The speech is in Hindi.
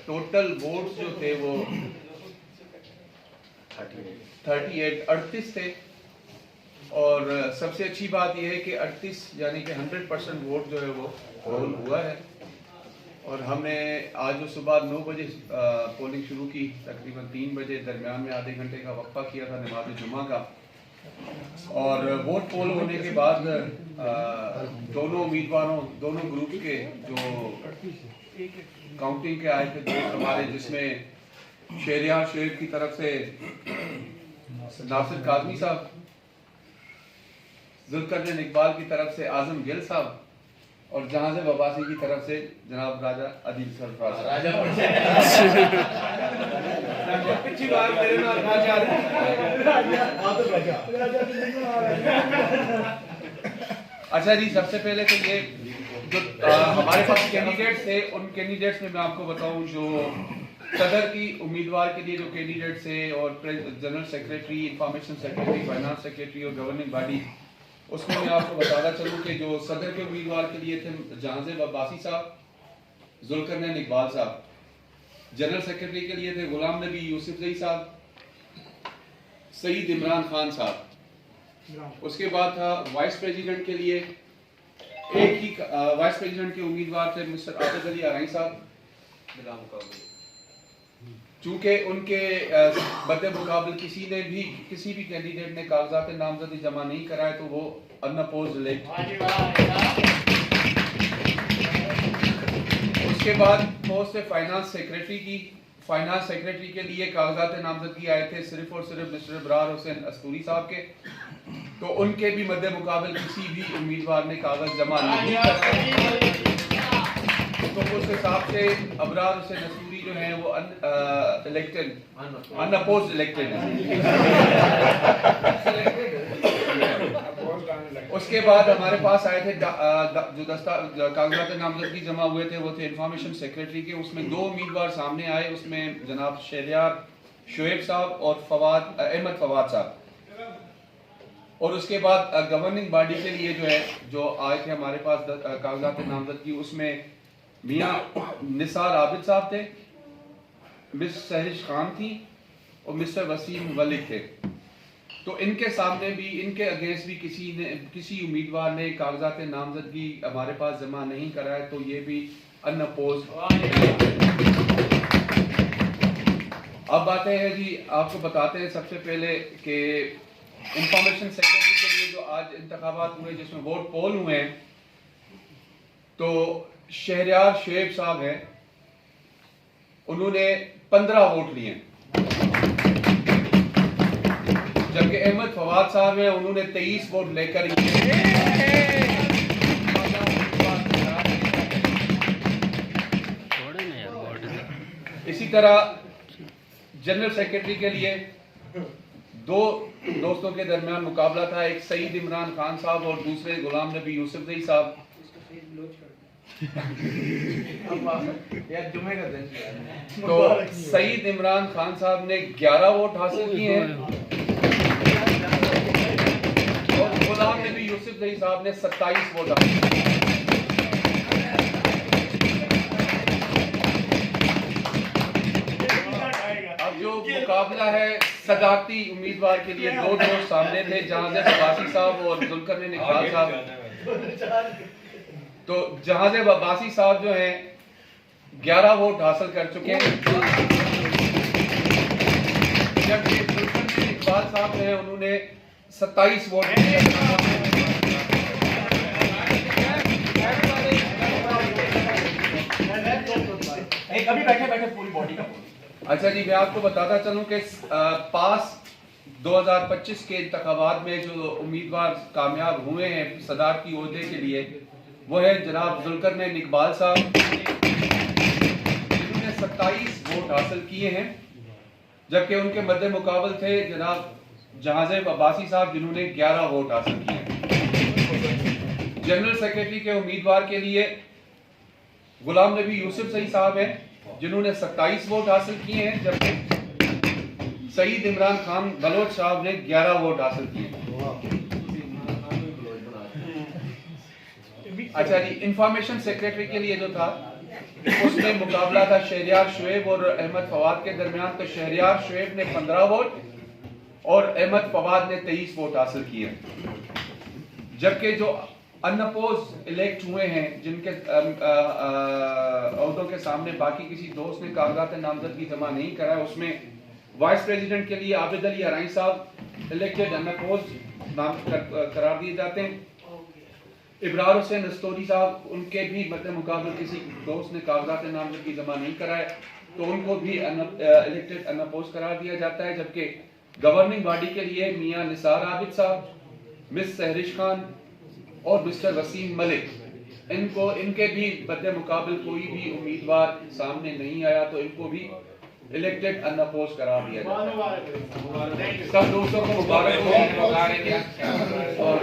टोटल वोट्स जो थे वो 38 थे। और सबसे अच्छी बात यह है कि 38 यानी कि 100% वोट जो है वो पोल हुआ है। और हमने आज जो सुबह 9 बजे पोलिंग शुरू की, तकरीबन 3 बजे दरमियान में आधे घंटे का वक्फा किया था नमाज जुमा का। और वोट पोल होने के बाद दोनों उम्मीदवारों, दोनों ग्रुप के जो काउंटिंग के आए थे दोस्त हमारे, जिसमें शहरियार शोएब की तरफ से नासिर काज़मी साहब, जुल्करनैन इकबाल की तरफ से आजम गिल साहब और जहांज़ेब अब्बासी की तरफ से जनाब राजा अदील सरफराज साहब। अच्छा जी, सबसे पहले तो ये जो हमारे पास कैंडिडेट्स थे, उन कैंडिडेट्स में मैं आपको बताऊं, जो सदर की उम्मीदवार के लिए जो कैंडिडेट्स थे और general secretary, information secretary, finance secretary और गवर्निंग बॉडी, उसमें मैं आपको बताना चलूँ कि जो सदर के उम्मीदवार के लिए थे जहांज़ेब अब्बासी साहब, जुल्करनैन इकबाल साहब। जनरल सेक्रेटरी के लिए थे गुलाम नबी यूसुफजई साहब, सईद इमरान खान साहब। उसके बाद था वाइस प्रेसिडेंट के लिए, एक ही वाइस प्रेसिडेंट के उम्मीदवार थे मिस्टर आतिफ अली आरई साहब। चूंकि उनके बदले मुकाबले किसी भी कैंडिडेट ने कागजात नामजदगी जमा नहीं कराए तो वो अनअपोज्ड इलेक्ट। उसके बाद पोस्ट है फाइनेंस सेक्रेटरी की। फाइनेंस सेक्रेटरी के लिए कागजात नामजदगी आए थे सिर्फ और सिर्फ मिस्टर इब्रार हुसैन अस्तूरी साहब के, तो उनके भी मद्दे मुकाबले किसी भी उम्मीदवार ने कागज जमा नहीं कराए, तो उस हिसाब से अबरार हुसैन अस्तूरी जो है वो अनअपोज्ड इलेक्टेड है। उसके बाद हमारे पास आए थे जो कागजात नामजदगी जमा हुए थे वो थे इंफॉर्मेशन सेक्रेटरी के। उसमें 2 उम्मीदवार सामने आए, उसमें जनाब शहरियार शोएब साहब और अहमद फवाद साहब। और उसके बाद गवर्निंग बॉडी के लिए जो आए थे हमारे पास कागजात नामजदगी, उसमें मियां निसार आबिद साहब थे, मिस सहरिश खान थी और मिस्टर वसीम वलीद थे। तो इनके सामने भी, इनके अगेंस्ट भी किसी उम्मीदवार ने कागजात नामजदगी हमारे पास जमा नहीं कराए, तो ये भी अनअपोज्ड। अब आते हैं जी, आपको बताते हैं सबसे पहले कि इंफॉर्मेशन सेक्रेटरी के लिए जो आज इंतखाबात हुए, जिसमें वोट पोल हुए हैं, तो शहरियार शोएब साहब हैं, उन्होंने 15 वोट लिए, जबकि अहमद फवाद साहब हैं, उन्होंने 23 वोट लेकर इसी तरह जनरल सेक्रेटरी के लिए 2 दोस्तों के दरमियान मुकाबला था, एक सईद इमरान खान साहब और दूसरे गुलाम नबी यूसुफजई साहब। तो सईद इमरान खान साहब ने 11 वोट हासिल किए हैं और गुलाम नबी यूसुफजई साहब ने 27 वोट हासिल किए। अब जो मुकाबला है सदारती उम्मीदवार के लिए, 2 दोस्त सामने थे, जहांज़ेब अब्बासी साहब और जुल्करनैन इकबाल साहब। तो जहांज़ेब अब्बासी साहब जो हैं 11 वोट हासिल कर चुके हैं, जबकि जुल्करनैन इकबाल साहब हैं, उन्होंने 27 वोट अभी बैठे पूरी बॉडी का। अच्छा जी, मैं आपको बताता चलूं कि पास 2025 के इंतखाबात में जो उम्मीदवार कामयाब हुए हैं सदारती ओहदे के लिए, वो है जनाब जुल्करनैन इकबाल साहब, जिन्होंने 27 वोट हासिल किए हैं, जबकि उनके मद्दे मुकाबल थे जनाब जहांज़ेब अब्बासी साहब, जिन्होंने 11 वोट हासिल किए हैं। जनरल सेक्रेटरी के उम्मीदवार के लिए गुलाम नबी यूसुफजई साहब हैं, जिन्होंने 27 वोट हासिल किए हैं, जबकि सईद इमरान खान बलोच साहब ने 11 वोट हासिल किए। अच्छा जी, इंफॉर्मेशन सेक्रेटरी के लिए जो था उसमें मुकाबला था शहरियार शुएब और अहमद फवाद के दरमियान। तो शहरियार शुएब ने 15 वोट और अहमद फवाद ने 23 वोट हासिल किए, जबकि जो अनअपोज इलेक्ट हुए हैं जिनके अहदों के सामने बाकी किसी दोस्त ने कागजात नामजदगी जमा नहीं कराया, उसमें वाइस प्रेसिडेंट के लिए आबिद अली हराई साहब इलेक्टेड अनअपोज नाम करार दिए जाते हैं। इब्रार हुसैन नस्तोरी साहब, उनके भी मद्दे मुकाबले किसी दोस्त ने कागजात नामजदगी जमा नहीं कराए, तो उनको भी इलेक्टेड अनअपोज करार दिया जाता है। जबकि गवर्निंग बॉडी के लिए मियां निसार आबिद साहब, मिस सहरिश खान और मिस्टर वसीम मलिक, इनके भी मद्दे मुकाबले कोई भी उम्मीदवार सामने नहीं आया, तो इनको भी इलेक्टेड अनअपोज करार दिया जाता है। सब दोस्तों को मुबारक हो और